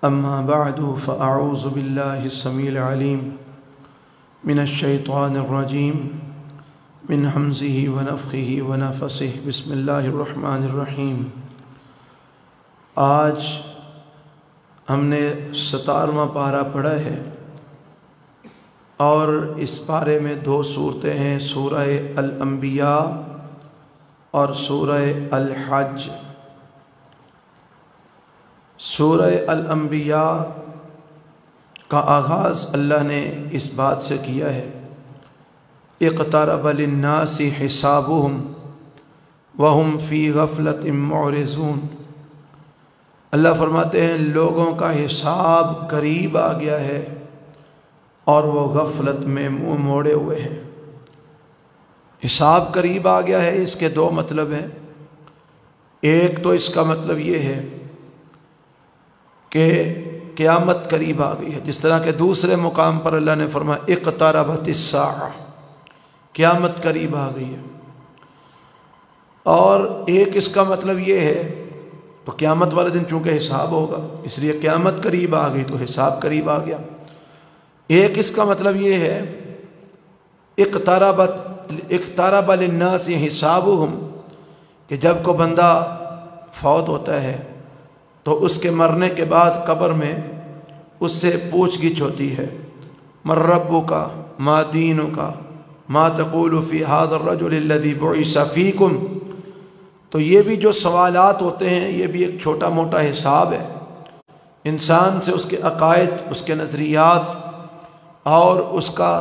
أما بعد فأعوذ بالله السميع العليم من الشيطان الرجيم من همزه ونفخه ونفثه بسم الله الرحمن الرحيم۔ آج ہم نے 17واں پارہ پڑھا ہے اور اس پارے میں 2 صورتیں ہیں، سورہ الانبیاء اور سورہ الحج۔ سورہ الانبیاء کا آغاز اللہ نے اس بات سے کیا ہے، اقترب للناس حسابهم وهم فی غفلۃ معرضون۔ اللہ فرماتے ہیں لوگوں کا حساب قریب آ گیا ہے اور وہ غفلت میں منہ موڑے ہوئے ہیں۔ حساب قریب آ گیا ہے، اس کے 2 مطلب ہیں۔ ایک تو اس کا مطلب یہ ہے کہ قیامت قریب آ گئی ہے، جس طرح کہ دوسرے مقام پر اللہ نے فرمایا اقتربت الساعہ، قیامت قریب آ گئی ہے۔ اور ایک اس کا مطلب یہ ہے، تو قیامت والے دن چونکہ حساب ہوگا اس لیے قیامت قریب آ گئی تو حساب قریب آ گیا۔ ایک اس کا مطلب یہ ہے اقترب للناس حسابهم، کہ جب کو بندہ فوت ہوتا ہے تو اس کے مرنے کے بعد قبر میں اس سے پوچھ گچھ ہوتی ہے، من ربک ما دینک ما تقول فی ھذا الرجل الذی بعث فیکم۔ تو یہ بھی جو سوالات ہوتے ہیں یہ بھی ایک چھوٹا موٹا حساب ہے۔ انسان سے اس کے عقائد، اس کے نظریات اور اس کا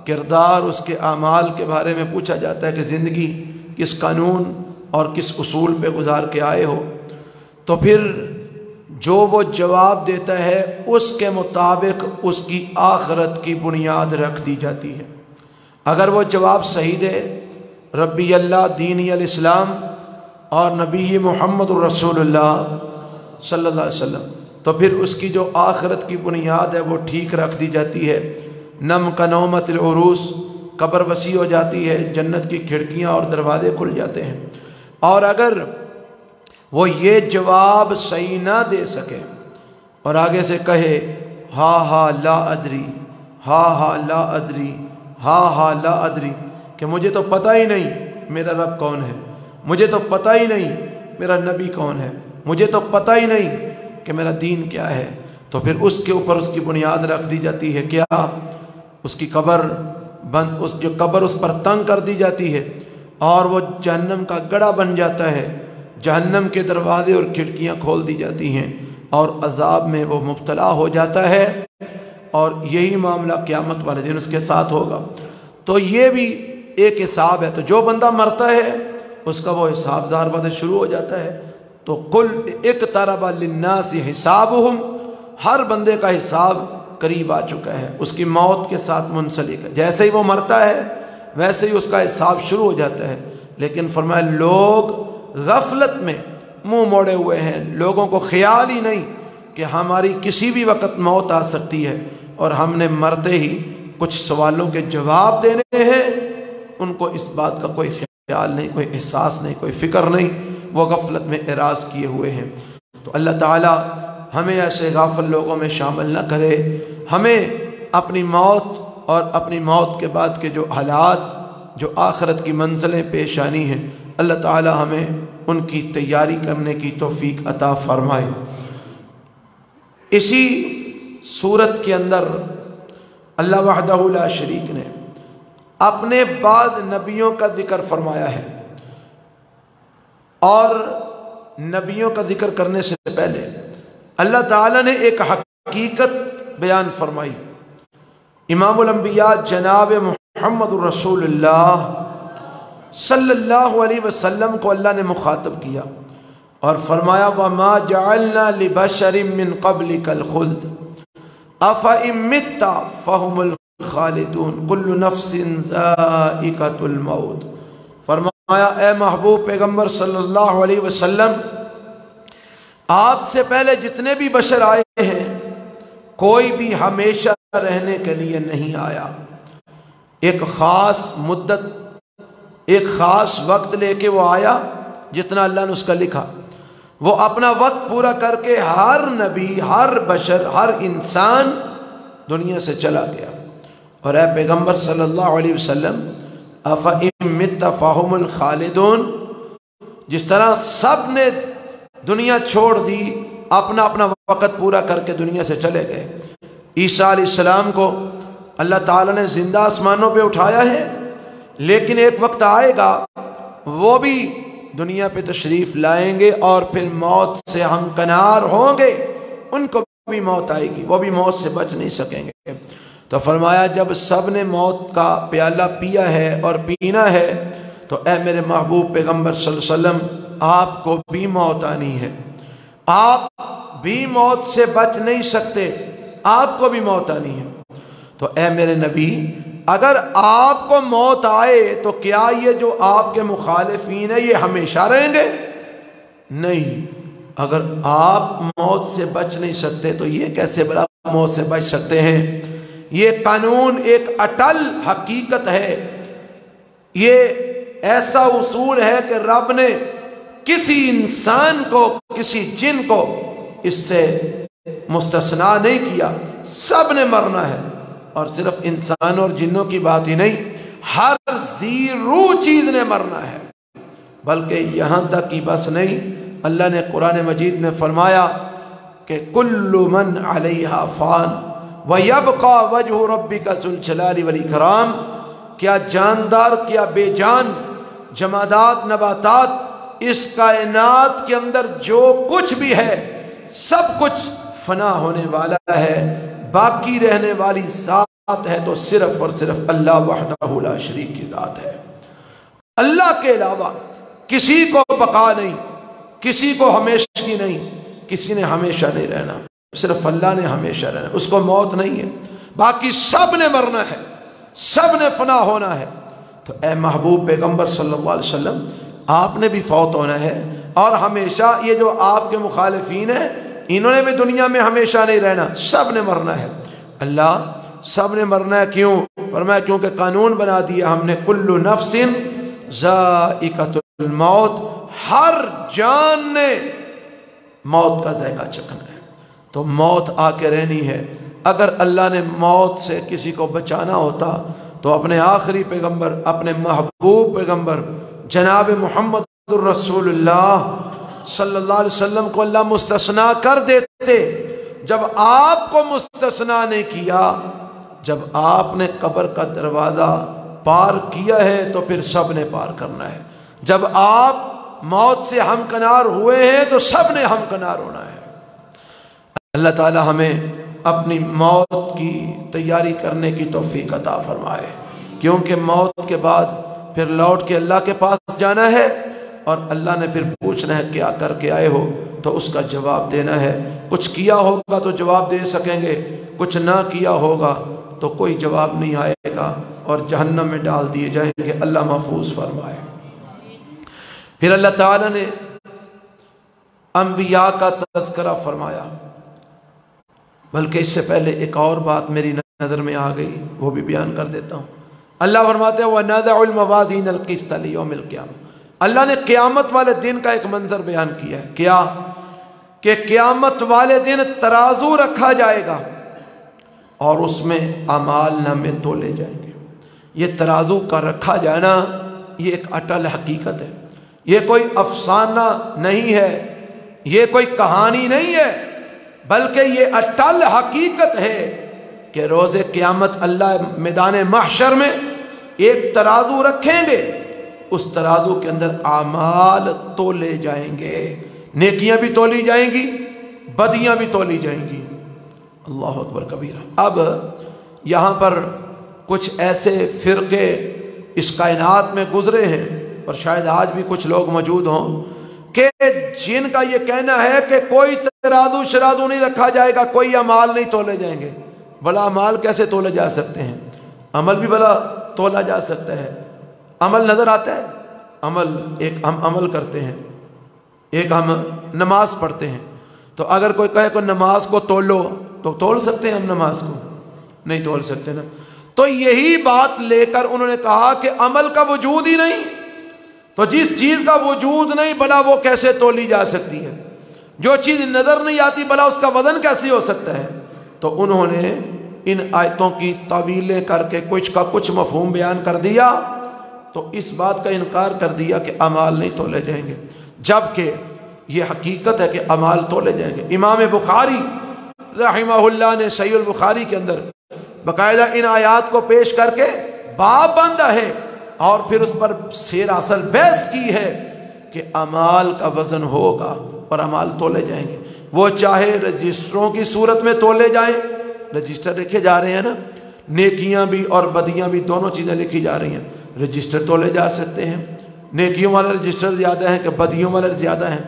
کردار، اس کے اعمال کے بارے میں پوچھا جاتا ہے کہ زندگی کس قانون اور کس اصول پہ گزار کے آئے ہو۔ تو پھر جو وہ جواب دیتا ہے اس کے مطابق اس کی آخرت کی بنیاد رکھ دی جاتی ہے۔ اگر وہ جواب صحیح دے، ربی اللہ دینی الاسلام اور نبی محمد الرسول اللہ صلی اللہ علیہ وسلم، تو پھر اس کی جو آخرت کی بنیاد ہے وہ ٹھیک رکھ دی جاتی ہے۔ نم کا نومت العروس، قبر وسیع ہو جاتی ہے، جنت کی کھڑکیاں اور دروازے کھل جاتے ہیں۔ اور اگر وہ یہ جواب صحیح نہ دے سکے اور آگے سے کہے ہا لا ادری، ہا لا ادری، ہا لا ادری، کہ مجھے تو پتہ ہی نہیں میرا رب کون ہے، مجھے تو پتہ ہی نہیں میرا نبی کون ہے، مجھے تو پتہ ہی نہیں کہ میرا دین کیا ہے، تو پھر اس کے اوپر اس کی بنیاد رکھ دی جاتی ہے کیا؟ اس کی قبر بند، جو قبر اس پر تنگ کر دی جاتی ہے اور وہ جہنم کا گڑھا بن جاتا ہے، جہنم کے دروازے اور کھڑکیاں کھول دی جاتی ہیں اور عذاب میں وہ مبتلا ہو جاتا ہے، اور یہی معاملہ قیامت والے دن اس کے ساتھ ہوگا۔ تو یہ بھی ایک حساب ہے۔ تو جو بندہ مرتا ہے اس کا وہ حساب ظاہر بات شروع ہو جاتا ہے۔ تو قل اقترب للناس حسابهم، ہر بندے کا حساب قریب آ چکا ہے، اس کی موت کے ساتھ منسلک ہے۔ جیسے ہی وہ مرتا ہے ویسے ہی اس کا حساب شروع ہو جاتا ہے۔ لیکن فرمایا لوگ غفلت میں منہ موڑے ہوئے ہیں، لوگوں کو خیال ہی نہیں کہ ہماری کسی بھی وقت موت آ سکتی ہے اور ہم نے مرتے ہی کچھ سوالوں کے جواب دینے ہیں، ان کو اس بات کا کوئی خیال نہیں، کوئی احساس نہیں، کوئی فکر نہیں، وہ غفلت میں اعراض کیے ہوئے ہیں۔ تو اللہ تعالی ہمیں ایسے غافل لوگوں میں شامل نہ کرے، ہمیں اپنی موت اور اپنی موت کے بعد کے جو حالات، جو آخرت کی منزلیں پیش آنی ہیں، اللہ تعالی ہمیں ان کی تیاری کرنے کی توفیق عطا فرمائے۔ اسی صورت کے اندر اللہ وحدہ لا شریک نے اپنے بعد نبیوں کا ذکر فرمایا ہے، اور نبیوں کا ذکر کرنے سے پہلے اللہ تعالی نے ایک حقیقت بیان فرمائی۔ امام الانبیاء جناب محمد الرسول اللہ صلی اللہ علیہ وسلم کو اللہ نے مخاطب کیا اور فرمایا وَمَا جَعَلْنَا لِبَشَرٍ مِّن قَبْلِكَ الْخُلْدَ أَفَإِن مِّتَّ فَهُمُ الْخَالِدُونَ كُلُّ نَفْسٍ ذَائِقَةُ الْمَوْتِ۔ فرمایا اے محبوب پیغمبر صلی اللہ علیہ وسلم، آپ سے پہلے جتنے بھی بشر آئے ہیں کوئی بھی ہمیشہ رہنے کے لیے نہیں آیا، ایک خاص مدت، ایک خاص وقت لے کے وہ آیا جتنا اللہ نے اس کا لکھا۔ وہ اپنا وقت پورا کر کے ہر نبی، ہر بشر، ہر انسان دنیا سے چلا گیا۔ اور اے پیغمبر صلی اللہ علیہ وسلم، افإن مت فهم الخالدون، جس طرح سب نے دنیا چھوڑ دی، اپنا اپنا وقت پورا کر کے دنیا سے چلے گئے۔ عیسیٰ علیہ السلام کو اللہ تعالیٰ نے زندہ آسمانوں پہ اٹھایا ہے، لیکن ایک وقت آئے گا وہ بھی دنیا پہ تشریف لائیں گے اور پھر موت سے ہمکنار ہوں گے، ان کو بھی موت آئے گی، وہ بھی موت سے بچ نہیں سکیں گے۔ تو فرمایا جب سب نے موت کا پیالہ پیا ہے اور پینا ہے تو اے میرے محبوب پیغمبر صلی اللہ علیہ وسلم، آپ کو بھی موت آنی ہے، آپ بھی موت سے بچ نہیں سکتے، آپ کو بھی موت آنی ہے۔ تو اے میرے نبی، اگر آپ کو موت آئے تو کیا یہ جو آپ کے مخالفین ہیں یہ ہمیشہ رہیں گے؟ نہیں۔ اگر آپ موت سے بچ نہیں سکتے تو یہ کیسے بڑا موت سے بچ سکتے ہیں؟ یہ قانون ایک اٹل حقیقت ہے، یہ ایسا اصول ہے کہ رب نے کسی انسان کو، کسی جن کو اس سے مستثنا نہیں کیا، سب نے مرنا ہے۔ اور صرف انسانوں اور جنوں کی بات ہی نہیں، ہر ذی روح چیز نے مرنا ہے۔ بلکہ یہاں تک کی بس نہیں، اللہ نے قرآن مجید میں فرمایا کہ کل من علیہا فان وَيَبْقَى وَجْهُ رَبِّكَ ذُو الْجَلَالِ وَالْإِكْرَامِ، کیا جاندار کیا بے جان، جمادات، نباتات، اس کائنات کے اندر جو کچھ بھی ہے سب کچھ فنا ہونے والا ہے، باقی رہنے والی ذات ہے تو صرف اور صرف اللہ وحدہ لا شریک کی ذات ہے۔ اللہ کے علاوہ کسی کو بقا نہیں، کسی کو ہمیشگی نہیں، کسی نے ہمیشہ نہیں رہنا، صرف اللہ نے ہمیشہ رہنا، اس کو موت نہیں ہے، باقی سب نے مرنا ہے، سب نے فنا ہونا ہے۔ تو اے محبوب پیغمبر صلی اللہ علیہ وسلم، آپ نے بھی فوت ہونا ہے، اور ہمیشہ یہ جو آپ کے مخالفین ہیں انہوں نے بھی دنیا میں ہمیشہ نہیں رہنا، سب نے مرنا ہے۔ اللہ سب نے مرنا ہے، کیوں؟ فرمایا کیونکہ قانون بنا دیا ہم نے، کل نفس ذائقۃ الموت، ہر جان نے موت کا ذائقہ چکھنا ہے، تو موت آ کے رہنی ہے۔ اگر اللہ نے موت سے کسی کو بچانا ہوتا تو اپنے آخری پیغمبر، اپنے محبوب پیغمبر جناب محمد الرسول اللہ صلی اللہ علیہ وسلم کو اللہ مستثنا کر دیتے۔ جب آپ کو مستثنا نہیں کیا، جب آپ نے قبر کا دروازہ پار کیا ہے تو پھر سب نے پار کرنا ہے۔ جب آپ موت سے ہمکنار ہوئے ہیں تو سب نے ہمکنار ہونا ہے۔ اللہ تعالی ہمیں اپنی موت کی تیاری کرنے کی توفیق عطا فرمائے، کیونکہ موت کے بعد پھر لوٹ کے اللہ کے پاس جانا ہے، اور اللہ نے پھر پوچھنا ہے کیا کر کے آئے ہو، تو اس کا جواب دینا ہے۔ کچھ کیا ہوگا تو جواب دے سکیں گے، کچھ نہ کیا ہوگا تو کوئی جواب نہیں آئے گا اور جہنم میں ڈال دیے جائیں گے۔ اللہ محفوظ فرمائے۔ پھر اللہ تعالیٰ نے انبیاء کا تذکرہ فرمایا، بلکہ اس سے پہلے ایک اور بات میری نظر میں آ گئی، وہ بھی بیان کر دیتا ہوں۔ اللہ فرماتے ہیں وَنَضَعُ الْمَوَازِينَ الْقِسْطَ لِيَوْمِ الْقِيَامَةِ، اللہ نے قیامت والے دن کا ایک منظر بیان کیا ہے۔ کیا؟ کہ قیامت والے دن ترازو رکھا جائے گا اور اس میں اعمال نامے تولے جائیں گے۔ یہ ترازو کا رکھا جانا یہ ایک اٹل حقیقت ہے، یہ کوئی افسانہ نہیں ہے، یہ کوئی کہانی نہیں ہے، بلکہ یہ اٹل حقیقت ہے کہ روز قیامت اللہ میدان محشر میں ایک ترازو رکھیں گے، اس ترازو کے اندر اعمال تولے جائیں گے، نیکیاں بھی تولی جائیں گی، بدیاں بھی تولی جائیں گی۔ اللہ اکبر کبیرہ۔ اب یہاں پر کچھ ایسے فرقے اس کائنات میں گزرے ہیں، اور شاید آج بھی کچھ لوگ موجود ہوں، کہ جن کا یہ کہنا ہے کہ کوئی ترازو شرازو نہیں رکھا جائے گا، کوئی اعمال نہیں تولے جائیں گے۔ بھلا اعمال کیسے تولے جا سکتے ہیں؟ عمل بھی بھلا تولا جا سکتا ہے؟ عمل نظر آتا ہے؟ عمل ایک ہم عمل کرتے ہیں، ایک ہم نماز پڑھتے ہیں، تو اگر کوئی کہے کہ نماز کو تولو تو تول سکتے ہیں ہم نماز کو؟ نہیں تول سکتے نا۔ تو یہی بات لے کر انہوں نے کہا کہ عمل کا وجود ہی نہیں، تو جس چیز کا وجود نہیں بنا وہ کیسے تولی جا سکتی ہے؟ جو چیز نظر نہیں آتی بھلا اس کا وزن کیسے ہو سکتا ہے؟ تو انہوں نے ان آیتوں کی تعویلیں کر کے کچھ کا کچھ مفہوم بیان کر دیا، تو اس بات کا انکار کر دیا کہ اعمال نہیں تولے جائیں گے، جبکہ یہ حقیقت ہے کہ اعمال تولے جائیں گے۔ امام بخاری رحمہ اللہ نے صحیح البخاری کے اندر باقاعدہ ان آیات کو پیش کر کے باب باندھا ہے اور پھر اس پر سیر اصل بحث کی ہے کہ اعمال کا وزن ہوگا اور اعمال تولے جائیں گے، وہ چاہے رجسٹروں کی صورت میں تولے جائیں، رجسٹر لکھے جا رہے ہیں نا، نیکیاں بھی اور بدیاں بھی دونوں چیزیں لکھی جا رہی ہیں، رجسٹر تولے جا سکتے ہیں، نیکیوں والا رجسٹر زیادہ ہیں کہ بدیوں والا زیادہ ہیں،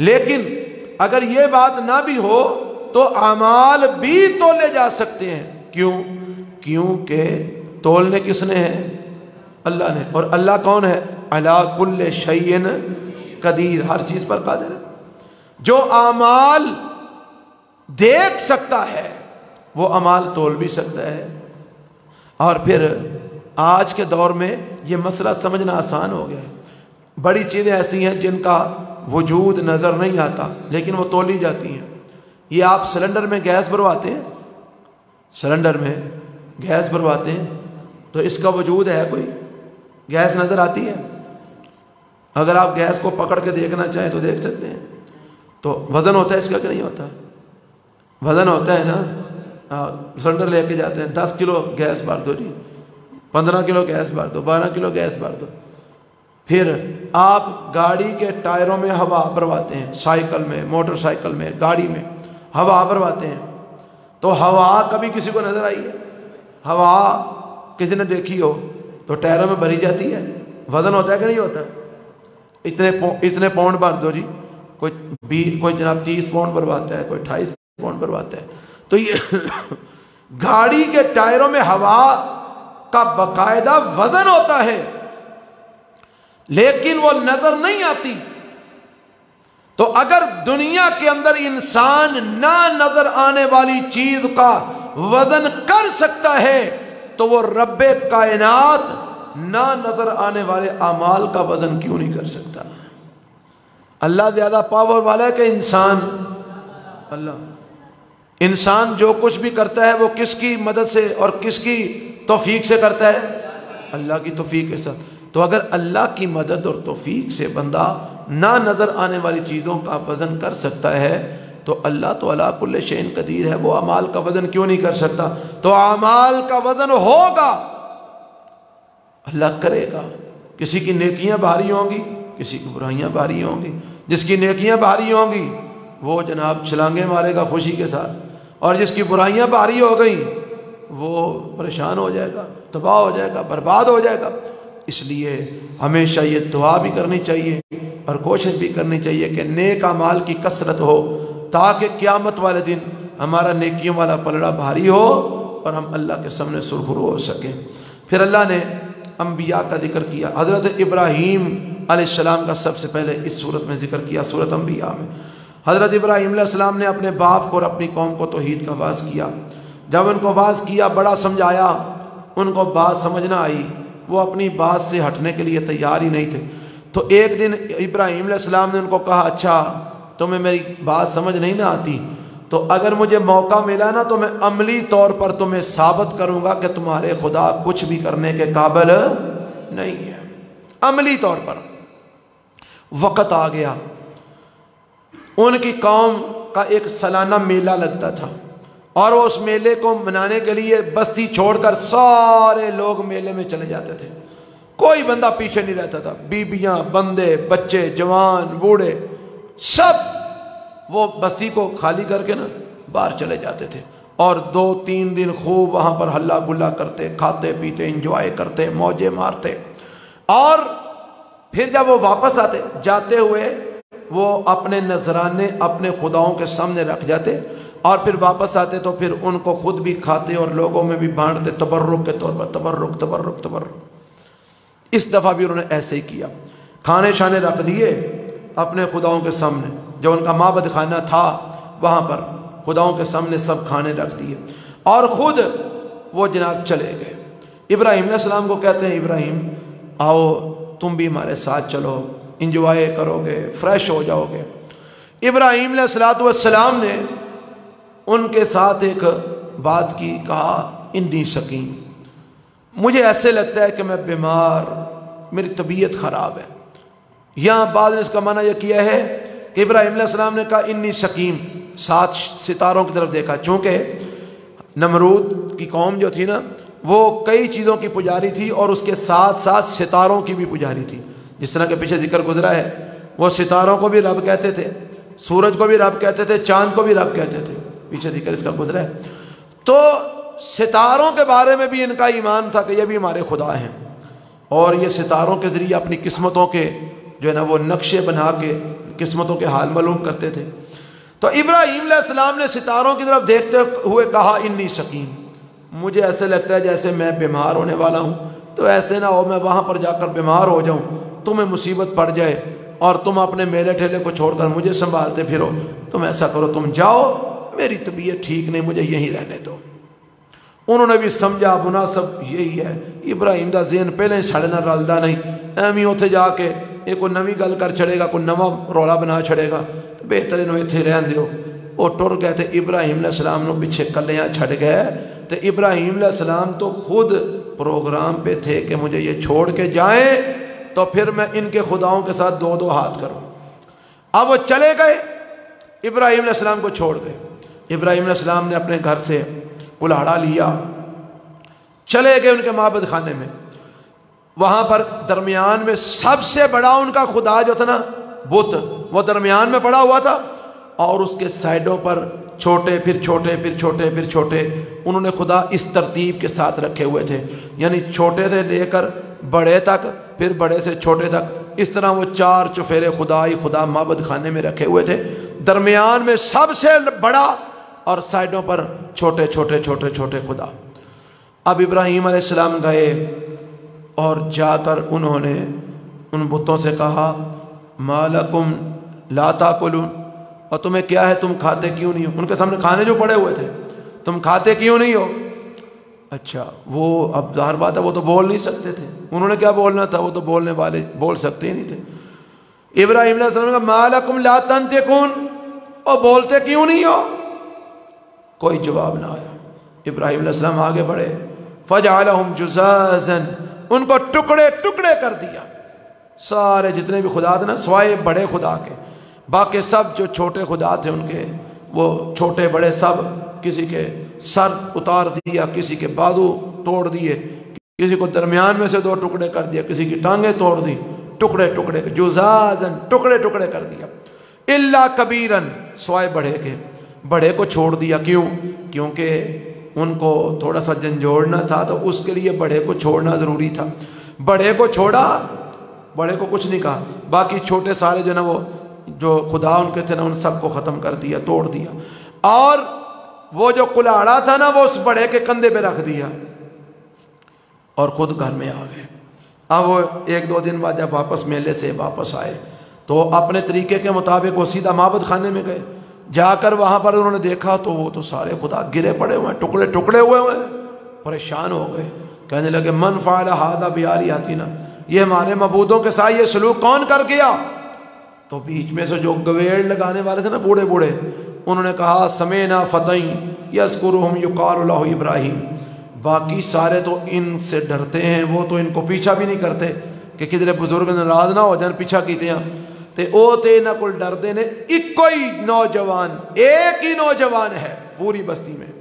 لیکن اگر یہ بات نہ بھی ہو تو اعمال بھی تولے جا سکتے ہیں۔ کیوں؟ کیونکہ تولنے کس نے ہے؟ اللہ نے، اور اللہ کون ہے؟ علی کل شیء قدیر، ہر چیز پر قادر ہے۔ جو اعمال دیکھ سکتا ہے وہ اعمال تول بھی سکتا ہے۔ اور پھر آج کے دور میں یہ مسئلہ سمجھنا آسان ہو گیا ہے، بڑی چیزیں ایسی ہیں جن کا وجود نظر نہیں آتا لیکن وہ تولی جاتی ہیں۔ یہ آپ سلنڈر میں گیس بھرواتے ہیں، سلنڈر میں گیس بھرواتے ہیں تو اس کا وجود ہے کوئی؟ گیس نظر آتی ہے؟ اگر آپ گیس کو پکڑ کے دیکھنا چاہیں تو دیکھ سکتے ہیں، تو وزن ہوتا ہے اس کا کہ نہیں ہوتا؟ وزن ہوتا ہے نا۔ سلنڈر لے کے جاتے ہیں، 10 کلو گیس بھر دو جی، 15 کلو گیس بھر دو، 12 کلو گیس بھر دو۔ پھر آپ گاڑی کے ٹائروں میں ہوا بھرواتے ہیں، سائیکل میں، موٹر سائیکل میں، گاڑی میں ہوا بھرواتے ہیں، تو ہوا کبھی کسی کو نظر آئی ہے؟ ہوا کسی نے دیکھی ہو تو ٹائروں میں بھری جاتی ہے، وزن ہوتا ہے کہ نہیں ہوتا؟ اتنے پاؤنڈ بھر دو جی، کوئی جناب 30 پاؤنڈ بھرواتا ہے، کوئی 28 پاؤنڈ بھرواتا ہے۔ تو یہ گاڑی کے ٹائروں میں ہوا کا باقاعدہ وزن ہوتا ہے لیکن وہ نظر نہیں آتی۔ تو اگر دنیا کے اندر انسان نہ نظر آنے والی چیز کا وزن کر سکتا ہے تو وہ رب کائنات نہ نظر آنے والے اعمال کا وزن کیوں نہیں کر سکتا؟ اللہ زیادہ پاور والا ہے کہ انسان؟ اللہ۔ انسان جو کچھ بھی کرتا ہے وہ کس کی مدد سے اور کس کی توفیق سے کرتا ہے؟ اللہ کی توفیق کے ساتھ۔ تو اگر اللہ کی مدد اور توفیق سے بندہ نہ نظر آنے والی چیزوں کا وزن کر سکتا ہے تو اللہ تو علی کل شیء قدیر ہے، وہ اعمال کا وزن کیوں نہیں کر سکتا؟ تو اعمال کا وزن ہوگا، اللہ کرے گا۔ کسی کی نیکیاں بھاری ہوں گی، کسی کی برائیاں بھاری ہوں گی۔ جس کی نیکیاں بھاری ہوں گی وہ جناب چھلانگیں مارے گا خوشی کے ساتھ، اور جس کی برائیاں بھاری ہو گئیں وہ پریشان ہو جائے گا، تباہ ہو جائے گا، برباد ہو جائے گا۔ اس لیے ہمیشہ یہ دعا بھی کرنی چاہیے اور کوشش بھی کرنی چاہیے کہ نیک اعمال کی کثرت ہو، تاکہ قیامت والے دن ہمارا نیکیوں والا پلڑا بھاری ہو اور ہم اللہ کے سامنے سرخرو ہو سکیں۔ پھر اللہ نے انبیاء کا ذکر کیا۔ حضرت ابراہیم علیہ السلام کا سب سے پہلے اس صورت میں ذکر کیا، سورۃ انبیاء میں۔ حضرت ابراہیم علیہ السلام نے اپنے باپ کو اور اپنی قوم کو توحید کا واعظ کیا۔ جب ان کو واعظ کیا، بڑا سمجھایا، ان کو بات سمجھ نہ آئی، وہ اپنی بات سے ہٹنے کے لیے تیار ہی نہیں تھے۔ تو ایک دن ابراہیم علیہ السلام نے ان کو کہا، اچھا تمہیں میری بات سمجھ نہیں نہ آتی تو اگر مجھے موقع ملا نا تو میں عملی طور پر تمہیں ثابت کروں گا کہ تمہارے خدا کچھ بھی کرنے کے قابل نہیں ہے۔ عملی طور پر وقت آ گیا۔ ان کی قوم کا ایک سالانہ میلہ لگتا تھا اور وہ اس میلے کو منانے کے لیے بستی چھوڑ کر سارے لوگ میلے میں چلے جاتے تھے، کوئی بندہ پیچھے نہیں رہتا تھا، بیبیاں، بندے، بچے، جوان، بوڑھے، سب وہ بستی کو خالی کر کے نا باہر چلے جاتے تھے اور 2-3 دن خوب وہاں پر ہلا گلا کرتے، کھاتے پیتے، انجوائے کرتے، موجے مارتے، اور پھر جب وہ واپس آتے، جاتے ہوئے وہ اپنے نذرانے اپنے خداؤں کے سامنے رکھ جاتے اور پھر واپس آتے تو پھر ان کو خود بھی کھاتے اور لوگوں میں بھی بانٹتے، تبرک کے طور پر، تبرک تبرک تبرک۔ اس دفعہ بھی انہوں نے ایسے ہی کیا، کھانے شانے رکھ دیے اپنے خداؤں کے سامنے، جو ان کا معبد خانہ تھا وہاں پر خداؤں کے سامنے سب کھانے رکھ دیے اور خود وہ جناب چلے گئے۔ ابراہیم علیہ السلام کو کہتے ہیں، ابراہیم آؤ تم بھی ہمارے ساتھ چلو، انجوائے کرو گے، فریش ہو جاؤ گے۔ ابراہیم علیہ الصلوۃ والسلام نے ان کے ساتھ ایک بات کی، کہا انی سقیم، مجھے ایسے لگتا ہے کہ میں بیمار، میری طبیعت خراب ہے۔ یہاں بعض نے اس کا معنی یہ کیا ہے کہ ابراہیم علیہ السلام نے کہا انی سقیم، 7 ستاروں کی طرف دیکھا، چونکہ نمرود کی قوم جو تھی نا وہ کئی چیزوں کی پجاری تھی اور اس کے ساتھ ساتھ ستاروں کی بھی پجاری تھی، جس طرح کہ پیچھے ذکر گزرا ہے، وہ ستاروں کو بھی رب کہتے تھے، سورج کو بھی رب کہتے تھے، چاند کو بھی رب کہتے تھے، پیچھے ذکر اس کا گزرا ہے۔ تو ستاروں کے بارے میں بھی ان کا ایمان تھا کہ یہ بھی ہمارے خدا ہیں، اور یہ ستاروں کے ذریعے اپنی قسمتوں کے جو ہے نا وہ نقشے بنا کے قسمتوں کے حال معلوم کرتے تھے۔ تو ابراہیم علیہ السلام نے ستاروں کی طرف دیکھتے ہوئے کہا انی سقیم، مجھے ایسے لگتا ہے جیسے میں بیمار ہونے والا ہوں، تو ایسے نہ ہو میں وہاں پر جا کر بیمار ہو جاؤں، تمہیں مصیبت پڑ جائے اور تم اپنے میلے ٹھیلے کو چھوڑ کر مجھے سنبھالتے پھرو، تم ایسا کرو تم جاؤ، میری طبیعت ٹھیک نہیں، مجھے یہیں رہنے دو۔ انہوں نے بھی سمجھا مناسب یہی ہے، ابراہیم دا ذہن پہلے سڑنا رلدا نہیں، ایویں اتنے جا کے یہ کوئی نوی گل کر چھڑے گا، کوئی نواں رولا بنا چھڑے گا، بہتر انہوں اتنے رہن دیو۔ وہ ٹر گئے تھے ابراہیم علیہ السلام نے پیچھے کلیاں چھڑ گئے، تو ابراہیم علیہ السلام تو خود پروگرام پہ تھے کہ مجھے یہ چھوڑ کے جائیں تو پھر میں ان کے خداؤں کے ساتھ 2 ہاتھ کروں۔ اب وہ چلے گئے، ابراہیم علیہ السلام کو چھوڑ گئے۔ ابراہیم علیہ السلام نے اپنے گھر سے کلاڑا لیا، چلے گئے ان کے معبد خانے میں۔ وہاں پر درمیان میں سب سے بڑا ان کا خدا جو تھا نا بت، وہ درمیان میں پڑا ہوا تھا، اور اس کے سائڈوں پر چھوٹے پھر چھوٹے پھر چھوٹے پھر چھوٹے انہوں نے خدا اس ترتیب کے ساتھ رکھے ہوئے تھے، یعنی چھوٹے سے لے کر بڑے تک، پھر بڑے سے چھوٹے تک، اس طرح وہ 4 چفیرے خدائی خدا معبد خانے میں رکھے ہوئے تھے، درمیان میں سب سے بڑا اور سائڈوں پر چھوٹے چھوٹے چھوٹے چھوٹے خدا۔ اب ابراہیم علیہ السلام گئے اور جا کر انہوں نے ان بتوں سے کہا ما لکم لا تاکلون، اور تمہیں کیا ہے، تم کھاتے کیوں نہیں ہو؟ ان کے سامنے کھانے جو پڑے ہوئے تھے، تم کھاتے کیوں نہیں ہو؟ اچھا وہ اب ظاہر بات ہے وہ تو بول نہیں سکتے تھے، انہوں نے کیا بولنا تھا، وہ تو بولنے والے بول سکتے ہی نہیں تھے۔ ابراہیم علیہ السلام نے کہا ما لکم لا تنطقون، اور بولتے کیوں نہیں ہو؟ کوئی جواب نہ آیا۔ ابراہیم علیہ السلام آگے بڑھے، فجعلہم جزازا، ان کو ٹکڑے ٹکڑے کر دیا، سارے جتنے بھی خدا تھے نا سوائے بڑے خدا کے، باقی سب جو چھوٹے خدا تھے ان کے، وہ چھوٹے بڑے سب، کسی کے سر اتار دیا، کسی کے بازو توڑ دیے، کسی کو درمیان میں سے 2 ٹکڑے کر دیا، کسی کی ٹانگیں توڑ دی، ٹکڑے ٹکڑے جزازا، ٹکڑے ٹکڑے کر دیا، الا کبیرن، سوائے بڑے کے، بڑے کو چھوڑ دیا۔ کیوں؟ کیونکہ ان کو تھوڑا سا جھنجھوڑنا تھا، تو اس کے لیے بڑے کو چھوڑنا ضروری تھا، بڑے کو چھوڑا، بڑے کو کچھ نہیں کہا، باقی چھوٹے سارے جو نا وہ جو خدا ان کے تھے نا ان سب کو ختم کر دیا، توڑ دیا، اور وہ جو کلاڑا تھا نا وہ اس بڑے کے کندھے پہ رکھ دیا اور خود گھر میں آ گئے۔ اب وہ 1-2 دن بعد جب واپس میلے سے واپس آئے تو اپنے طریقے کے مطابق وہ سیدھا معبد خانے میں گئے، جا کر وہاں پر انہوں نے دیکھا تو وہ تو سارے خدا گرے پڑے ہوئے ہیں، ٹکڑے ٹکڑے ہوئے ہیں، پریشان ہو گئے، کہنے لگے من فعل ھذا بآلہتنا، یہ ہمارے معبودوں کے ساتھ یہ سلوک کون کر گیا؟ تو بیچ میں سے جو گویڑ لگانے والے تھے نا بوڑھے بوڑھے، انہوں نے کہا سمینا فتى یذکرہم یقال لہ ابراہیم، باقی سارے تو ان سے ڈرتے ہیں، وہ تو ان کو پیچھا بھی نہیں کرتے کہ کدھر بزرگ ناراض نہ ہو جان پیچھا کیتے ہیں، تے او تے نہ کل ڈردے نے، ایک ہی نوجوان، ایک ہی نوجوان ہے پوری بستی میں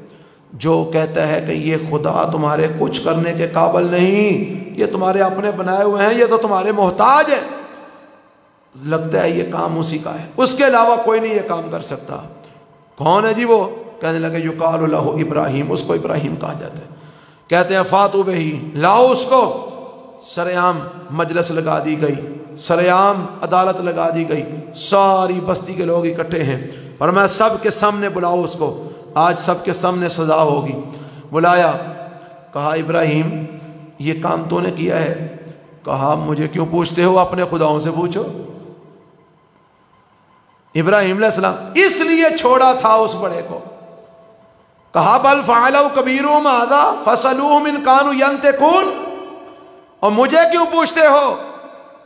جو کہتا ہے کہ یہ خدا تمہارے کچھ کرنے کے قابل نہیں، یہ تمہارے اپنے بنائے ہوئے ہیں، یہ تو تمہارے محتاج ہیں، لگتا ہے یہ کام اسی کا ہے، اس کے علاوہ کوئی نہیں یہ کام کر سکتا۔ کون ہے جی وہ؟ کہنے لگے یقال لہ ابراہیم، اس کو ابراہیم کہا جاتا ہے، کہتے ہیں فاتو بہی، لاؤ اس کو۔ سرعام مجلس لگا دی گئی، سرعام عدالت لگا دی گئی، ساری بستی کے لوگ اکٹھے ہیں، اور میں سب کے سامنے بلاؤ اس کو، آج سب کے سامنے سزا ہوگی۔ بلایا، کہا ابراہیم یہ کام تو نے کیا ہے؟ کہا مجھے کیوں پوچھتے ہو، اپنے خداؤں سے پوچھو۔ ابراہیم علیہ السلام اس لیے چھوڑا تھا اس بڑے کو، کہا بل فعلوا کبیرہم ھذا فاسألوہم ان کانوا ینطقون، اور مجھے کیوں پوچھتے ہو،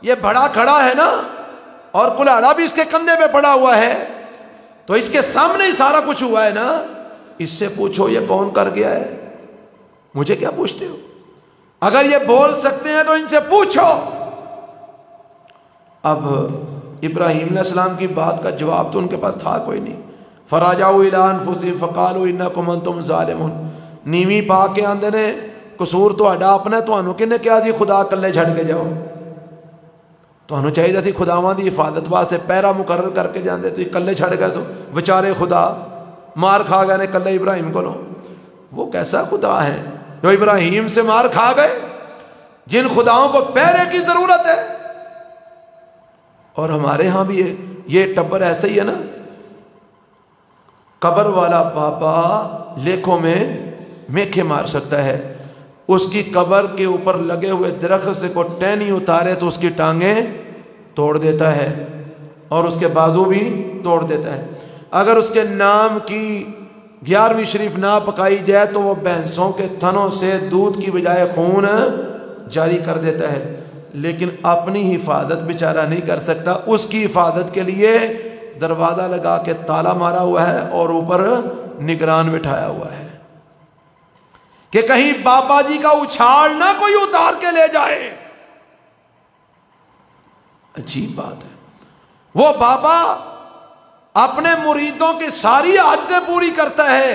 یہ بڑا کھڑا ہے نا، اور کلاڑا بھی اس کے کندھے پہ پڑا ہوا ہے، تو اس کے سامنے ہی سارا کچھ ہوا ہے نا، اس سے پوچھو یہ کون کر گیا ہے، مجھے کیا پوچھتے ہو؟ اگر یہ بول سکتے ہیں تو ان سے پوچھو۔ اب ابراہیم علیہ السلام کی بات کا جواب تو ان کے پاس تھا کوئی نہیں۔ فراجعوا الی انفسہم فقالوا انکم انتم ظالمون، نیوی پا کے آندے نے قصور تہاڈا اپنا، تانوں کنے کیا سی خدا کلے چھڑ کے جاؤ، تانوں چاہیے سی خداواں دی حفاظت واسطے پیرا مقرر کر کے جاندے، تو کلے چھڑ گئے سو، بیچارے خدا مار کھا گئے نے کلے ابراہیم کو لو۔ وہ کیسا خدا ہے جو ابراہیم سے مار کھا گئے، جن خداؤں کو پیرے کی ضرورت ہے؟ اور ہمارے ہاں بھی یہ ٹبر ایسا ہی ہے نا، قبر والا بابا لیکھوں میں میکھے مار سکتا ہے، اس کی قبر کے اوپر لگے ہوئے درخت سے کو ٹہنی اتارے تو اس کی ٹانگیں توڑ دیتا ہے اور اس کے بازو بھی توڑ دیتا ہے۔ اگر اس کے نام کی 11ویں شریف نہ پکائی جائے تو وہ بھینسوں کے تھنوں سے دودھ کی بجائے خون جاری کر دیتا ہے، لیکن اپنی حفاظت بیچارہ نہیں کر سکتا۔ اس کی حفاظت کے لیے دروازہ لگا کے تالا مارا ہوا ہے اور اوپر نگران بٹھایا ہوا ہے کہ کہیں بابا جی کا اچھاڑ نہ کوئی اتار کے لے جائے۔ عجیب بات ہے، وہ بابا اپنے مریدوں کی ساری حاجتیں پوری کرتا ہے،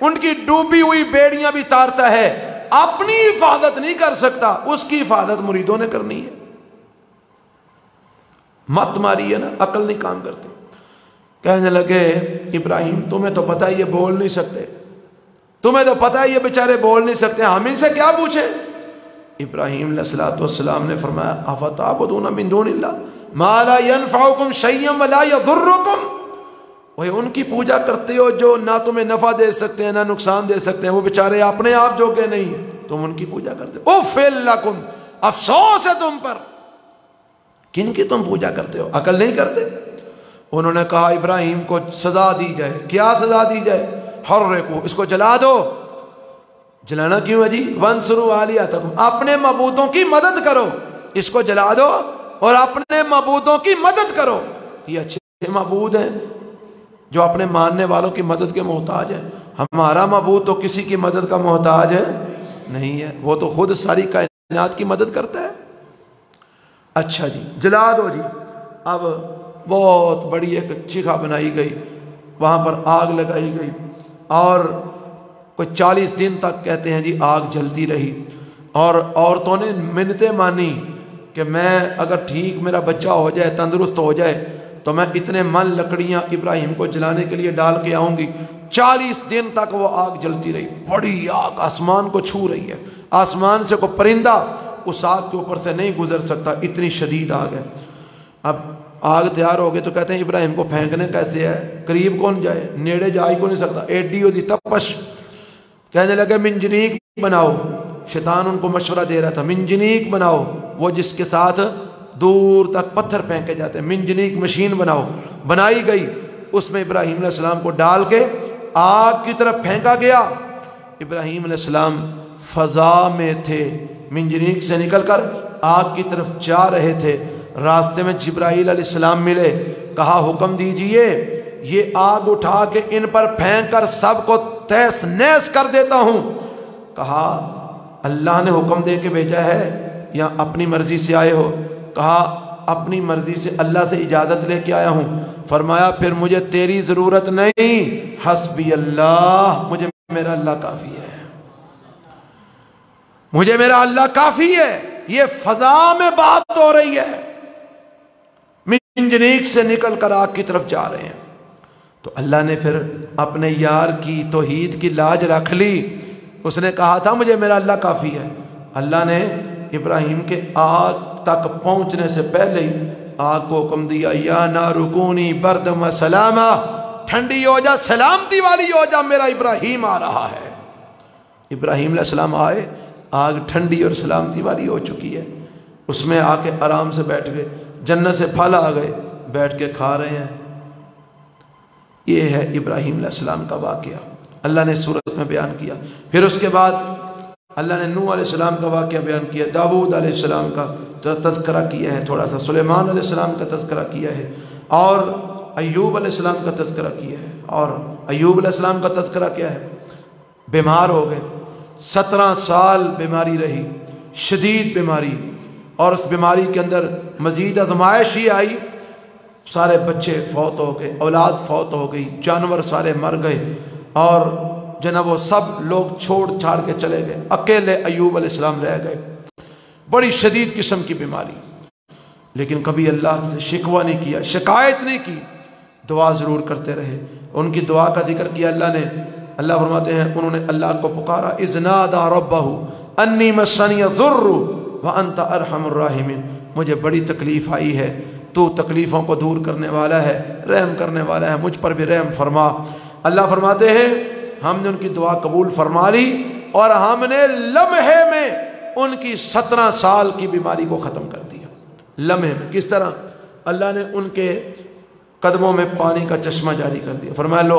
ان کی ڈوبی ہوئی بیڑیاں بھی تارتا ہے، اپنی حفاظت نہیں کر سکتا، اس کی حفاظت مریدوں نے کرنی ہے۔ مت ماری ہے نا، عقل نہیں کام کرتی۔ کہنے لگے ابراہیم تمہیں تو پتہ ہے یہ بول نہیں سکتے، تمہیں تو پتہ ہے یہ بیچارے بول نہیں سکتے، ہم ان سے کیا پوچھیں؟ ابراہیم علیہ السلام نے فرمایا افتعبدون من دون اللہ ما لا ينفعکم شیئا ولا یضرکم، وہ ان کی پوجا کرتے ہو جو نہ تمہیں نفع دے سکتے ہیں نہ نقصان دے سکتے ہیں، وہ بیچارے اپنے آپ جو کہ نہیں، تم ان کی پوجا کرتے ہو۔ اف لکم، افسوس ہے تم پر، کن کی تم پوجا کرتے ہو، عقل نہیں کرتے؟ انہوں نے کہا ابراہیم کو سزا دی جائے۔ کیا سزا دی جائے؟ حرقو، اس کو جلا دو۔ جلانا کیوں ہے جی؟ وانصروا آلیہتکم، اپنے معبودوں کی مدد کرو، اس کو جلا دو اور اپنے معبودوں کی مدد کرو۔ یہ اچھے معبود ہیں جو اپنے ماننے والوں کی مدد کے محتاج ہیں، ہمارا معبود تو کسی کی مدد کا محتاج ہے نہیں ہے، وہ تو خود ساری کائنات کی مدد کرتا ہے۔ اچھا جی جلا دو جی۔ اب بہت بڑی ایک چیخا بنائی گئی، وہاں پر آگ لگائی گئی اور کوئی 40 دن تک کہتے ہیں جی آگ جلتی رہی، اور عورتوں نے منتیں مانی کہ میں اگر ٹھیک میرا بچہ ہو جائے، تندرست ہو جائے تو میں اتنے من لکڑیاں ابراہیم کو جلانے کے لیے ڈال کے آؤں گی۔ 40 دن تک وہ آگ جلتی رہی، بڑی آگ آسمان کو چھو رہی ہے، آسمان سے کوئی پرندہ اس آگ کے اوپر سے نہیں گزر سکتا، اتنی شدید آگ ہے۔ اب آگ تیار ہو گئی تو کہتے ہیں ابراہیم کو پھینکنے کیسے ہے، قریب کون جائے، نیڑے جا ہی کو نہیں سکتا، ایڈی ہوتی تپش۔ کہنے لگے منجنیق بناؤ، شیطان ان کو مشورہ دے رہا تھا، منجنیق بناؤ، وہ جس کے ساتھ دور تک پتھر پھینکے جاتے ہیں، منجنیق مشین بناؤ۔ بنائی گئی، اس میں ابراہیم علیہ السلام کو ڈال کے آگ کی طرف پھینکا گیا۔ ابراہیم علیہ السلام فضا میں تھے، منجنیق سے نکل کر آگ کی طرف جا رہے تھے، راستے میں جبرائیل علیہ السلام ملے، کہا حکم دیجئے یہ آگ اٹھا کے ان پر پھینک کر سب کو تیس نیس کر دیتا ہوں۔ کہا اللہ نے حکم دے کے بھیجا ہے یا اپنی مرضی سے آئے ہو؟ کہا اپنی مرضی سے، اللہ سے اجازت لے کے آیا ہوں۔ فرمایا پھر مجھے تیری ضرورت نہیں، حسبی اللہ، مجھے میرا اللہ کافی ہے، مجھے میرا اللہ کافی ہے۔ یہ فضا میں بات ہو رہی ہے، منجنیق سے نکل کر آگ کی طرف جا رہے ہیں۔ تو اللہ نے پھر اپنے یار کی توحید کی لاج رکھ لی، اس نے کہا تھا مجھے میرا اللہ کافی ہے۔ اللہ نے ابراہیم کے آگ تک پہنچنے سے پہلے ہی آگ کو حکم دیا، یا نار کونی بردم و سلامہ، ٹھنڈی ہو جا، سلامتی والی ہو جا، میرا ابراہیم آ رہا ہے۔ ابراہیم علیہ السلام آئے، آگ ٹھنڈی اور سلامتی والی ہو چکی ہے، اس میں آ کے آرام سے بیٹھ گئے، جنت سے پھل آ گئے، بیٹھ کے کھا رہے ہیں۔ یہ ہے ابراہیم علیہ السلام کا واقعہ، اللہ نے سورت میں بیان کیا۔ پھر اس کے بعد اللہ نے نوح علیہ السلام کا واقعہ بیان کیا، داؤد علیہ السلام کا تذکرہ کیا ہے، تھوڑا سا سلیمان علیہ السلام کا تذکرہ کیا ہے، اور ایوب علیہ السلام کا تذکرہ کیا ہے، اور ایوب علیہ السلام کا تذکرہ کیا ہے؟ بیمار ہو گئے، 17 سال بیماری رہی، شدید بیماری، اور اس بیماری کے اندر مزید آزمائش ہی آئی، سارے بچے فوت ہو گئے، اولاد فوت ہو گئی، جانور سارے مر گئے، اور جناب وہ سب لوگ چھوڑ چھاڑ کے چلے گئے، اکیلے ایوب علیہ السلام رہ گئے، بڑی شدید قسم کی بیماری، لیکن کبھی اللہ سے شکوہ نہیں کیا، شکایت نہیں کی، دعا ضرور کرتے رہے۔ ان کی دعا کا ذکر کیا اللہ نے، اللہ فرماتے ہیں انہوں نے اللہ کو پکارا، اذ نادى ربہ انی مسنی الضر وانت ارحم الراحمین، مجھے بڑی تکلیف آئی ہے، تو تکلیفوں کو دور کرنے والا ہے، رحم کرنے والا ہے، مجھ پر بھی رحم فرما۔ اللہ فرماتے ہیں ہم نے ان کی دعا قبول فرما لی، اور ہم نے لمحے میں ان کی 17 سال کی بیماری کو ختم کر دیا، لمحے میں۔ کس طرح؟ اللہ نے ان کے قدموں میں پانی کا چشمہ جاری کر دیا، فرمایا لو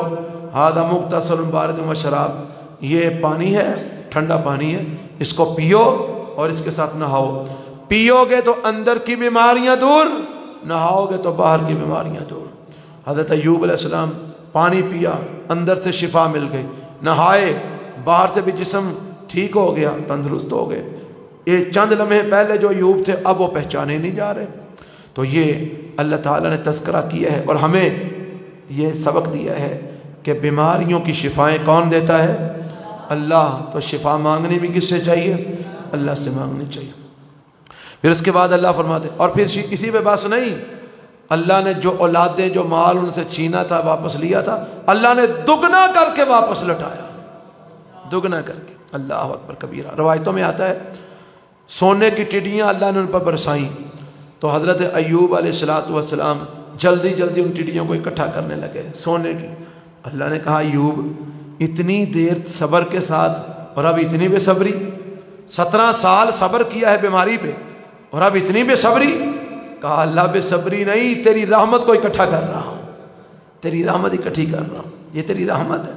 ھذا مغتسل بارد و شراب، یہ پانی ہے، ٹھنڈا پانی ہے، اس کو پیو اور اس کے ساتھ نہاؤ، پیو گے تو اندر کی بیماریاں دور، نہاؤ گے تو باہر کی بیماریاں دور۔ حضرت ایوب علیہ السلام پانی پیا، اندر سے شفا مل گئی، نہائے، باہر سے بھی جسم ٹھیک ہو گیا، تندرست ہو گئے۔ یہ چند لمحے پہلے جو ایوب تھے اب وہ پہچانے نہیں جا رہے۔ تو یہ اللہ تعالیٰ نے تذکرہ کیا ہے اور ہمیں یہ سبق دیا ہے کہ بیماریوں کی شفائیں کون دیتا ہے؟ اللہ۔ تو شفا مانگنی بھی کس سے چاہیے؟ اللہ سے مانگنی چاہیے۔ پھر اس کے بعد اللہ فرماتے، اور پھر اسی پہ بس نہیں، اللہ نے جو اولادیں، جو مال ان سے چھینا تھا، واپس لیا تھا، اللہ نے دگنا کر کے واپس لٹایا، دگنا کر کے۔ اللہ اکبر کبیرہ۔ روایتوں میں آتا ہے سونے کی ٹڈیاں اللہ نے ان پر برسائیں، تو حضرت ایوب علیہ السلام جلدی جلدی ان ٹڈیوں کو اکٹھا کرنے لگے سونے کی۔ اللہ نے کہا ایوب اتنی دیر صبر کے ساتھ اور اب اتنی بے صبری، 17 سال صبر کیا ہے بیماری پہ اور اب اتنی بے صبری؟ کہا اللہ بے صبری نہیں، تیری رحمت کو اکٹھا کر رہا ہوں، تیری رحمت اکٹھی کر رہا ہوں، یہ تیری رحمت ہے۔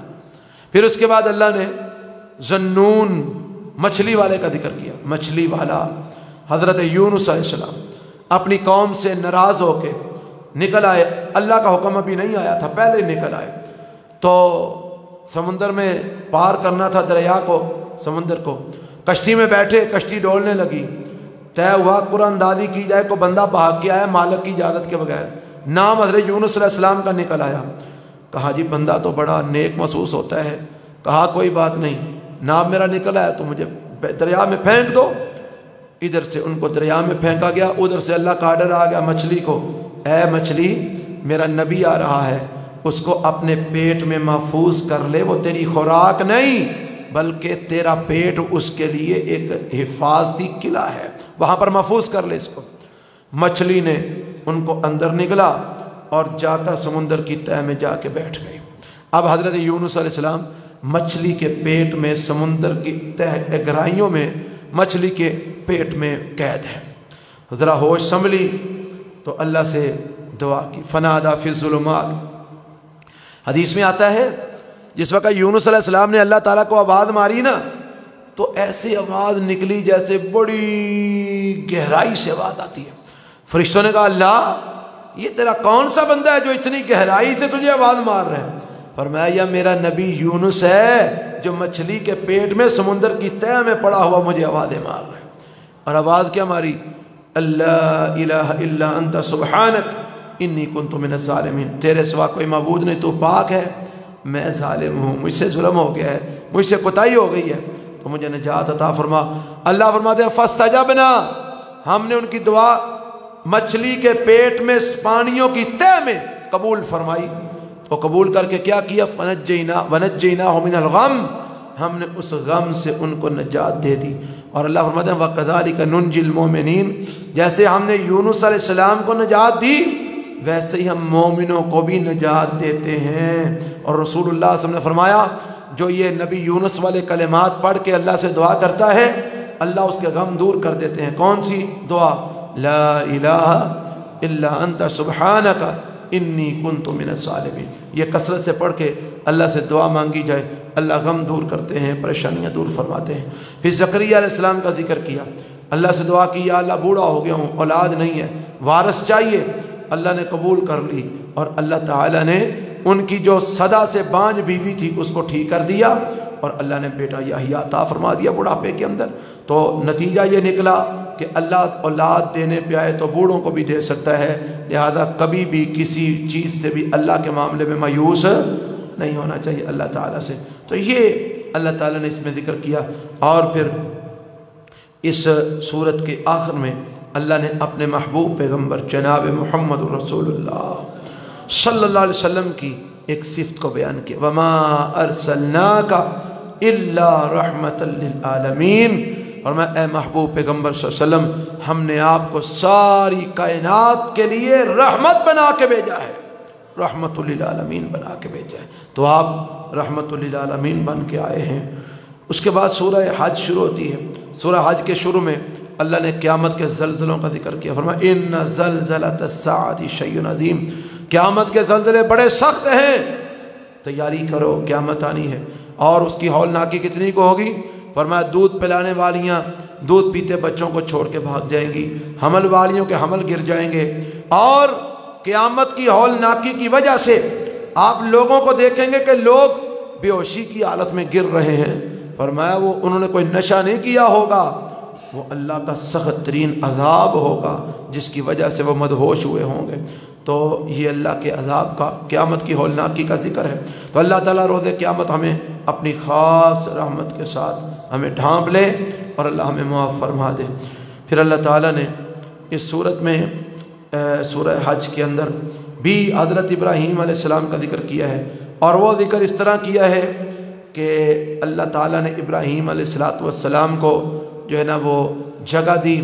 پھر اس کے بعد اللہ نے ذنون مچھلی والے کا ذکر کیا۔ مچھلی والا حضرت یونس علیہ السلام اپنی قوم سے ناراض ہو کے نکل آئے، اللہ کا حکم ابھی نہیں آیا تھا، پہلے نکل آئے، تو سمندر میں پار کرنا تھا دریا کو، سمندر کو، کشتی میں بیٹھے، کشتی ڈولنے لگی، طے ہوا قرآن اندازی کی جائے، کو بندہ بھاگ کے آیا مالک کی اجازت کے بغیر، نام حضرت یونس علیہ السلام کا نکل آیا۔ کہا جی بندہ تو بڑا نیک محسوس ہوتا ہے۔ کہا کوئی بات نہیں، نام میرا نکل آیا تو مجھے دریا میں پھینک دو۔ ادھر سے ان کو دریا میں پھینکا گیا، ادھر سے اللہ کا آرڈر آ گیا مچھلی کو، اے مچھلی میرا نبی آ رہا ہے، اس کو اپنے پیٹ میں محفوظ کر لے، وہ تیری خوراک نہیں بلکہ تیرا پیٹ اس کے لیے ایک حفاظتی قلعہ ہے، وہاں پر محفوظ کر لے اس کو۔ مچھلی نے ان کو اندر نگلا اور جا کر سمندر کی تہہ میں جا کے بیٹھ گئی۔ اب حضرت یونس علیہ السلام مچھلی کے پیٹ میں، سمندر کی تہہ گہرائیوں میں، مچھلی کے پیٹ میں قید ہے۔ ذرا ہوش سنبھلی تو اللہ سے دعا کی، فنادا فی الظلمات۔ حدیث میں آتا ہے جس وقت یونس علیہ السلام نے اللہ تعالیٰ کو آواز ماری نا، تو ایسی آواز نکلی جیسے بڑی گہرائی سے آواز آتی ہے۔ فرشتوں نے کہا اللہ یہ تیرا کون سا بندہ ہے جو اتنی گہرائی سے تجھے آواز مار رہا ہے؟ فرمایا یہ میرا نبی یونس ہے جو مچھلی کے پیٹ میں، سمندر کی تہہ میں پڑا ہوا مجھے آوازیں مار رہا ہے۔ اور آواز کیا ماری؟ اللہ الہ الا انت سبحانک انی کنت من الظالمین، تیرے سوا کوئی معبود نہیں، تو پاک ہے، میں ظالم ہوں، مجھ سے ظلم ہو گیا ہے، مجھ سے کوتاہی ہو گئی ہے، تو مجھے نجات عطا فرما۔ اللہ فرماتے ہیں فاستجبنا، ہم نے ان کی دعا مچھلی کے پیٹ میں پانیوں کی تہہ میں قبول فرمائی، تو قبول کر کے کیا کیا؟ ونجیناہ من الغم، ہم نے اس غم سے ان کو نجات دے دی۔ اور اللہ فرماتے ہیں وَكَذَلِكَ نُنْجِي الْمُؤْمِنِينَ، جیسے ہم نے یونس علیہ السلام کو نجات دی ویسے ہی ہم مومنوں کو بھی نجات دیتے ہیں۔ اور رسول اللہ صلی اللہ علیہ وسلم نے فرمایا جو یہ نبی یونس والے کلمات پڑھ کے اللہ سے دعا کرتا ہے اللہ اس کے غم دور کر دیتے ہیں۔ کون سی دعا؟ لا الہ الا انت سبحانک انی کنت من الظالمین، یہ کثرت سے پڑھ کے اللہ سے دعا مانگی جائے، اللہ غم دور کرتے ہیں، پریشانیاں دور فرماتے ہیں۔ پھر زکریا علیہ السلام کا ذکر کیا، اللہ سے دعا کی یا اللہ بوڑھا ہو گیا ہوں، اولاد نہیں ہے، وارث چاہیے۔ اللہ نے قبول کر لی، اور اللہ تعالیٰ نے ان کی جو صدا سے بانجھ بیوی تھی اس کو ٹھیک کر دیا، اور اللہ نے بیٹا یحییٰ عطا فرما دیا بڑھاپے کے اندر۔ تو نتیجہ یہ نکلا کہ اللہ اولاد دینے پہ آئے تو بوڑھوں کو بھی دے سکتا ہے، لہذا کبھی بھی کسی چیز سے بھی اللہ کے معاملے میں مایوس نہیں ہونا چاہیے اللہ تعالیٰ سے۔ تو یہ اللہ تعالیٰ نے اس میں ذکر کیا، اور پھر اس صورت کے آخر میں اللہ نے اپنے محبوب پیغمبر جناب محمد رسول اللہ صلی اللہ علیہ وسلم کی ایک صفت کو بیان کیا، وَمَا أَرْسَلْنَاكَ إِلَّا رَحْمَةً لِلْعَالَمِينَ، اور میں اے محبوب پیغمبر صلی اللہ علیہ وسلم ہم نے آپ کو ساری کائنات کے لیے رحمت بنا کے بھیجا ہے، رحمت للعالمین بنا کے بھیجا ہے۔ تو آپ رحمت للعالمین بن کے آئے ہیں۔ اس کے بعد سورہ حج شروع ہوتی ہے۔ سورہ حج کے شروع میں اللہ نے قیامت کے زلزلوں کا ذکر کیا، فرمایا ان زلزلۃ الساعۃ شیء عظیم، قیامت کے زلزلے بڑے سخت ہیں، تیاری کرو قیامت آنی ہے۔ اور اس کی ہولناکی کتنی کو ہوگی؟ فرمایا دودھ پلانے والیاں دودھ پیتے بچوں کو چھوڑ کے بھاگ جائیں گی، حمل والیوں کے حمل گر جائیں گے، اور قیامت کی ہولناکی کی وجہ سے آپ لوگوں کو دیکھیں گے کہ لوگ بے ہوشی کی حالت میں گر رہے ہیں۔ فرمایا وہ انہوں نے کوئی نشہ نہیں کیا ہوگا، وہ اللہ کا سخت ترین عذاب ہوگا جس کی وجہ سے وہ مدہوش ہوئے ہوں گے۔ تو یہ اللہ کے عذاب کا، قیامت کی ہولناکی کا ذکر ہے۔ تو اللہ تعالیٰ روز قیامت ہمیں اپنی خاص رحمت کے ساتھ ہمیں ڈھانپ لے اور اللہ ہمیں معاف فرما دے۔ پھر اللہ تعالیٰ نے اس صورت میں سورہ حج کے اندر بھی حضرت ابراہیم علیہ السلام کا ذکر کیا ہے، اور وہ ذکر اس طرح کیا ہے کہ اللہ تعالیٰ نے ابراہیم علیہ السلام کو جو ہے نا وہ جگہ دی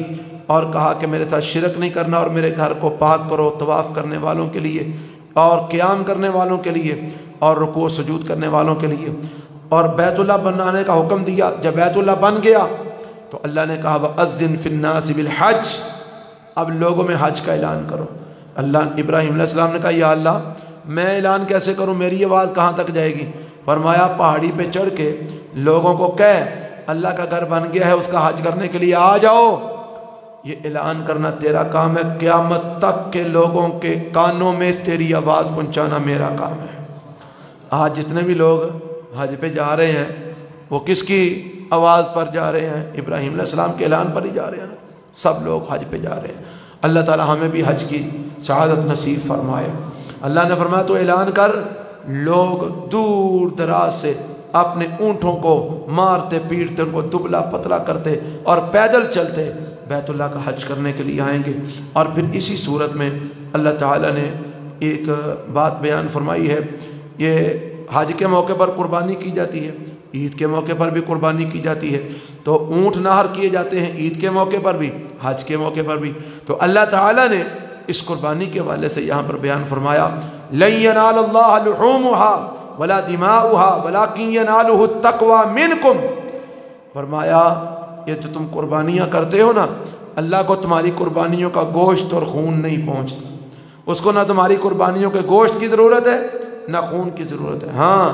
اور کہا کہ میرے ساتھ شرک نہیں کرنا، اور میرے گھر کو پاک کرو طواف کرنے والوں کے لیے اور قیام کرنے والوں کے لیے اور رکوع و سجود کرنے والوں کے لیے، اور بیت اللہ بنانے کا حکم دیا۔ جب بیت اللہ بن گیا تو اللہ نے کہا وَأَذِّن فِي النَّاسِ بِالْحَجِّ، اب لوگوں میں حج کا اعلان کرو۔ اللہ ابراہیم علیہ السلام نے کہا یا اللہ میں اعلان کیسے کروں، میری آواز کہاں تک جائے گی؟ فرمایا پہاڑی پہ چڑھ کے لوگوں کو کہہ اللہ کا گھر بن گیا ہے، اس کا حج کرنے کے لیے آ جاؤ۔ یہ اعلان کرنا تیرا کام ہے، قیامت تک کے لوگوں کے کانوں میں تیری آواز پہنچانا میرا کام ہے۔ آج جتنے بھی لوگ حج پہ جا رہے ہیں وہ کس کی آواز پر جا رہے ہیں؟ ابراہیم علیہ السلام کے اعلان پر ہی جا رہے ہیں۔ سب لوگ حج پہ جا رہے ہیں۔ اللہ تعالی ہمیں بھی حج کی سعادت نصیب فرمائے۔ اللہ نے فرمایا تو اعلان کر، لوگ دور دراز سے اپنے اونٹوں کو مارتے پیٹتے، ان کو دبلا پتلا کرتے اور پیدل چلتے بیت اللہ کا حج کرنے کے لیے آئیں گے۔ اور پھر اسی صورت میں اللہ تعالیٰ نے ایک بات بیان فرمائی ہے، یہ حج کے موقع پر قربانی کی جاتی ہے، عید کے موقع پر بھی قربانی کی جاتی ہے، تو اونٹ نہر کیے جاتے ہیں عید کے موقع پر بھی، حج کے موقع پر بھی۔ تو اللہ تعالیٰ نے اس قربانی کے حوالے سے یہاں پر بیان فرمایا لَن يَنَالَ اللَّهَ لُحُومُهَا وَلَا دِمَاؤُهَا وَلَكِنْ يَنَالُهُ التَّقْوَى مِنْكُمْ، فرمایا یہ جو تم قربانیاں کرتے ہو نا، اللہ کو تمہاری قربانیوں کا گوشت اور خون نہیں پہنچتا، اس کو نہ تمہاری قربانیوں کے گوشت کی ضرورت ہے نہ خون کی ضرورت ہے، ہاں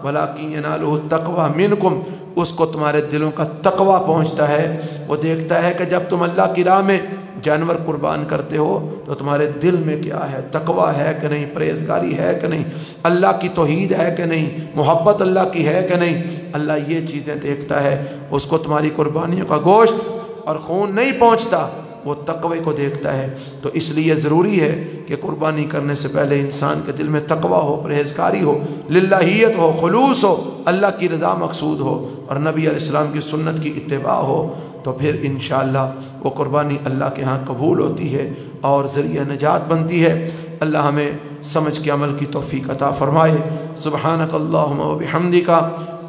وَلَكِنْ يَنَالُهُ التَّقْوَى مِنْكُمْ، اس کو تمہارے دلوں کا تقوی پہنچتا ہے۔ وہ دیکھتا ہے کہ جب تم اللہ کی راہ میں جانور قربان کرتے ہو تو تمہارے دل میں کیا ہے، تقوی ہے کہ نہیں، پرہیزگاری ہے کہ نہیں، اللہ کی توحید ہے کہ نہیں، محبت اللہ کی ہے کہ نہیں، اللہ یہ چیزیں دیکھتا ہے۔ اس کو تمہاری قربانیوں کا گوشت اور خون نہیں پہنچتا، وہ تقوی کو دیکھتا ہے۔ تو اس لیے ضروری ہے کہ قربانی کرنے سے پہلے انسان کے دل میں تقوی ہو، پرہیزگاری ہو، للہیت ہو، خلوص ہو، اللہ کی رضا مقصود ہو اور نبی علیہ السلام کی سنت کی اتباع ہو، تو پھر انشاءاللہ وہ قربانی اللہ کے ہاں قبول ہوتی ہے اور ذریعہ نجات بنتی ہے۔ اللہ ہمیں سمجھ کے عمل کی توفیق عطا فرمائے۔ سبحانک اللہم و بحمدک،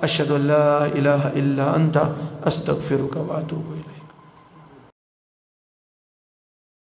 اشہد ان لا الہ الا انت، استغفرک و اتوب الیک۔